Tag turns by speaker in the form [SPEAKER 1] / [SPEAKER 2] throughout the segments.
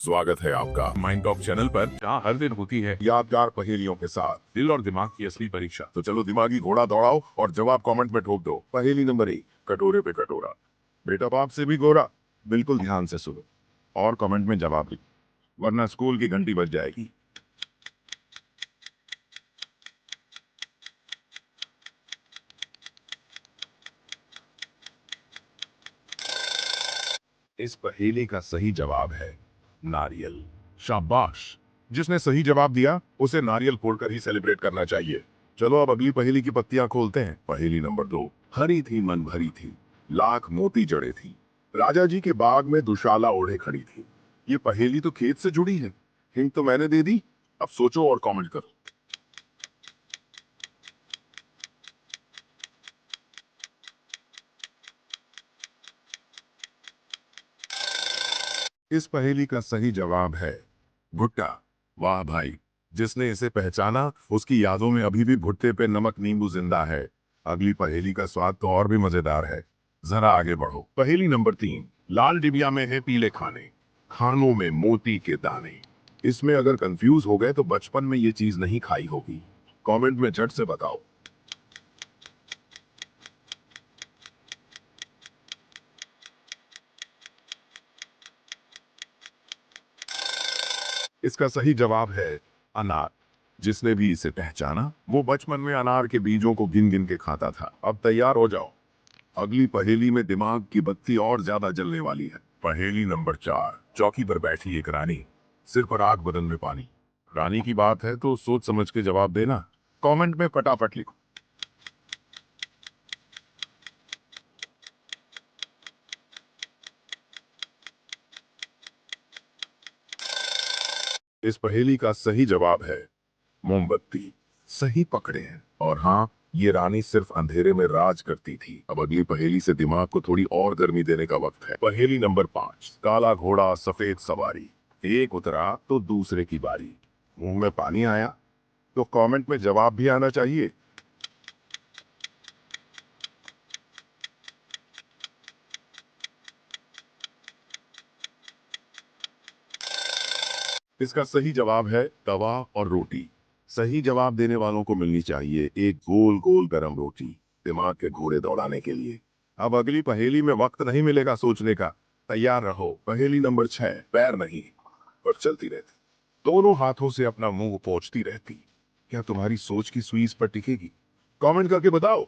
[SPEAKER 1] स्वागत है आपका
[SPEAKER 2] माइंड टॉप चैनल पर, जहाँ हर दिन होती है
[SPEAKER 1] यादगार पहेलियों के साथ।
[SPEAKER 2] दिल और दिमाग की असली परीक्षा।
[SPEAKER 1] तो चलो दिमागी घोड़ा दौड़ाओ और जवाब कमेंट में ठोक दो। पहेली नंबर 1, कटोरे पे कटोरा। बेटा बाप से भी गोरा। बिल्कुल ध्यान से सुनो और कमेंट में जवाब लिखो, वरना स्कूल की घंटी बज जाएगी। इस पहेली का सही जवाब है नारियल। शाबाश, जिसने सही जवाब दिया उसे नारियल फोड़कर ही सेलिब्रेट करना चाहिए। चलो अब अगली पहेली की पत्तियां खोलते हैं। पहेली नंबर 2, हरी थी मन भरी थी, लाख मोती जड़े थी, राजा जी के बाग में दुशाला ओढ़े खड़ी थी। ये पहेली तो खेत से जुड़ी है। हिंट तो मैंने दे दी, अब सोचो और कमेंट करो। इस पहेली का सही जवाब है भुट्टा। वाह भाई, जिसने इसे पहचाना उसकी यादों में अभी भी भुट्टे पे नमक नींबू जिंदा है। अगली पहेली का स्वाद तो और भी मजेदार है, जरा आगे बढ़ो। पहेली नंबर 3, लाल डिबिया में है पीले खाने, खानों में मोती के दाने। इसमें अगर कंफ्यूज हो गए तो बचपन में ये चीज नहीं खाई होगी। कमेंट में झट से बताओ। इसका सही जवाब है अनार। जिसने भी इसे पहचाना वो बचपन में अनार के बीजों को गिन गिन के खाता था। अब तैयार हो जाओ, अगली पहेली में दिमाग की बत्ती और ज्यादा जलने वाली है। पहेली नंबर 4, चौकी पर बैठी एक रानी, सिर पर आग बदन में पानी। रानी की बात है तो सोच समझ के जवाब देना। कमेंट में फटाफट लिखो। इस पहेली का सही जवाब है मोमबत्ती। सही पकड़े हैं। और हाँ, ये रानी सिर्फ अंधेरे में राज करती थी। अब अगली पहेली से दिमाग को थोड़ी और गर्मी देने का वक्त है। पहेली नंबर 5, काला घोड़ा सफेद सवारी, एक उतरा तो दूसरे की बारी। मुंह में पानी आया तो कमेंट में जवाब भी आना चाहिए। इसका सही जवाब है तवा और रोटी। सही जवाब देने वालों को मिलनी चाहिए एक गोल गोल गरम रोटी, दिमाग के घोड़े दौड़ाने के लिए। अब अगली पहेली में वक्त नहीं मिलेगा सोचने का, तैयार रहो। पहेली नंबर 6, पैर नहीं पर चलती रहती, दोनों हाथों से अपना मुंह पोंछती रहती। क्या तुम्हारी सोच की सुई इस पर टिकेगी? कमेंट करके बताओ।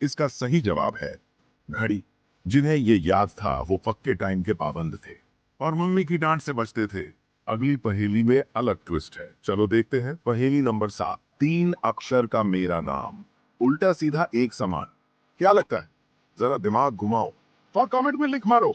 [SPEAKER 1] इसका सही जवाब है घड़ी। जिन्हें ये याद था वो पक्के टाइम के पाबंद थे और मम्मी की डांट से बचते थे। अगली पहेली में अलग ट्विस्ट है, चलो देखते हैं। पहेली नंबर 7, 3 अक्षर का मेरा नाम, उल्टा सीधा एक समान। क्या लगता है? जरा दिमाग घुमाओ और कमेंट में लिख मारो।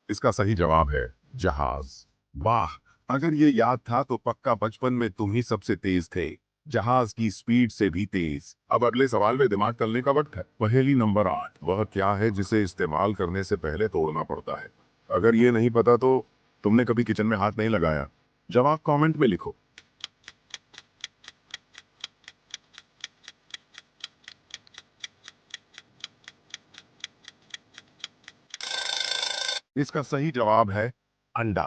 [SPEAKER 1] इसका सही जवाब है जहाज। वाह, अगर ये याद था तो पक्का बचपन में तुम ही सबसे तेज थे, जहाज की स्पीड से भी तेज। अब अगले सवाल में दिमाग चलने का वक्त है। पहेली नंबर 8, वह क्या है जिसे इस्तेमाल करने से पहले तोड़ना पड़ता है? अगर ये नहीं पता तो तुमने कभी किचन में हाथ नहीं लगाया। जवाब कमेंट में लिखो। इसका सही जवाब है अंडा।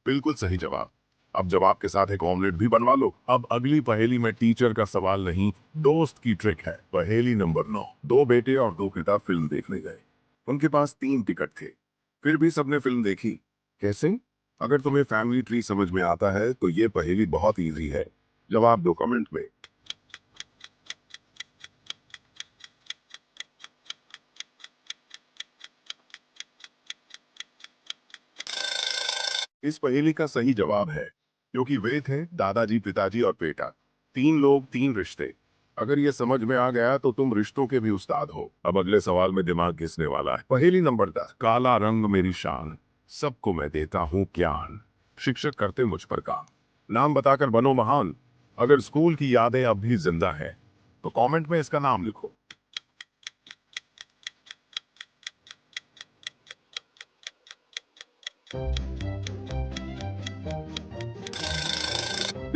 [SPEAKER 1] बिल्कुल सही जवाब। अब जवाब के साथ एक ऑमलेट भी बनवा लो। अब अगली पहेली में टीचर का सवाल नहीं, दोस्त की ट्रिक है। पहेली नंबर 9, दो बेटे और दो पिता फिल्म देखने गए। उनके पास 3 टिकट थे, फिर भी सबने फिल्म देखी। कैसे? अगर तुम्हें फैमिली ट्री समझ में आता है तो ये पहेली बहुत इजी है। जवाब दो कमेंट में। इस पहेली का सही जवाब है, क्योंकि वे थे दादाजी पिताजी और बेटा, 3 लोग 3 रिश्ते। अगर ये समझ में आ गया तो तुम रिश्तों के भी उस्ताद हो। अब अगले सवाल में दिमाग घिसने वाला है। पहेली नंबर 10, काला रंग मेरी शान, सबको मैं देता हूँ ज्ञान, शिक्षक करते मुझ पर काम, नाम बताकर बनो महान। अगर स्कूल की यादें अब भी जिंदा है तो कमेंट में इसका नाम लिखो।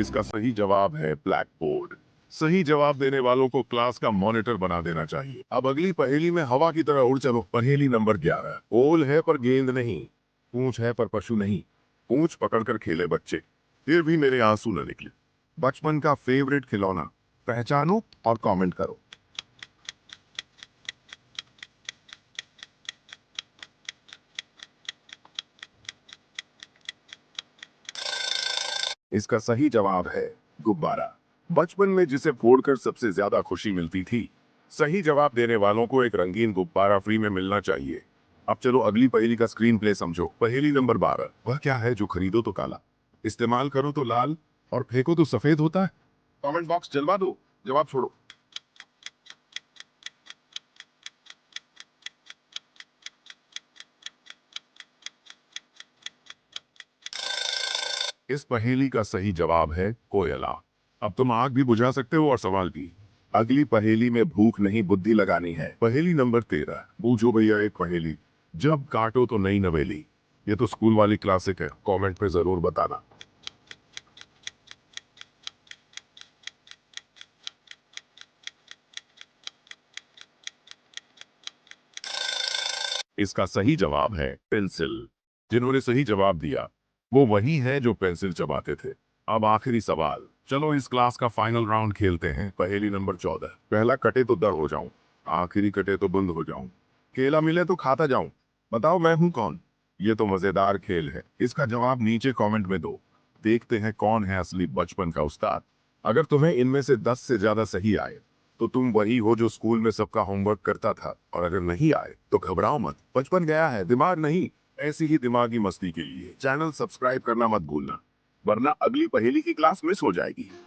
[SPEAKER 1] इसका सही जवाब है ब्लैक बोर्ड। सही जवाब देने वालों को क्लास का मॉनिटर बना देना चाहिए। अब अगली पहेली में हवा की तरह उड़ चलो। पहेली नंबर 11। ओल है पर गेंद नहीं, पूंछ है पर पशु नहीं, पूंछ पकड़कर खेले बच्चे, फिर भी मेरे आंसू न निकले। बचपन का फेवरेट खिलौना, पहचानो और कमेंट करो। इसका सही जवाब है गुब्बारा। बचपन में जिसे फोड़कर सबसे ज्यादा खुशी मिलती थी। सही जवाब देने वालों को एक रंगीन गुब्बारा फ्री में मिलना चाहिए। अब चलो अगली पहेली का स्क्रीन प्ले समझो। पहेली नंबर 12। वह क्या है जो खरीदो तो काला, इस्तेमाल करो तो लाल और फेंको तो सफेद होता है? कमेंट बॉक्स जलवा दो, जवाब छोड़ो। इस पहेली का सही जवाब है कोयला। अब तुम आग भी बुझा सकते हो और सवाल भी। अगली पहेली में भूख नहीं बुद्धि लगानी है। पहेली नंबर 13। बूझो भैया एक पहेली, जब काटो तो नई नवेली। ये तो स्कूल वाली क्लासिक है, कमेंट पे जरूर बताना। इसका सही जवाब है पेंसिल। जिन्होंने सही जवाब दिया वो वही है जो पेंसिल चबाते थे। अब आखिरी सवाल, चलो इस क्लास का फाइनल राउंड खेलते हैं। पहेली नंबर 14। पहला कटे तो दर हो जाऊं, आखिरी कटे तो बंद हो जाऊं, केला मिले तो खाता जाऊं, बताओ मैं हूं कौन? ये तो मजेदार खेल है। इसका जवाब नीचे कमेंट में दो। देखते हैं कौन है असली बचपन का उस्ताद। अगर तुम्हें इनमें से 10 से ज्यादा सही आए तो तुम वही हो जो स्कूल में सबका होमवर्क करता था, और अगर नहीं आए तो घबराओ मत, बचपन गया है, दिमाग नहीं। ऐसी ही दिमागी मस्ती के लिए चैनल सब्सक्राइब करना मत भूलना, वरना अगली पहेली की क्लास मिस हो जाएगी।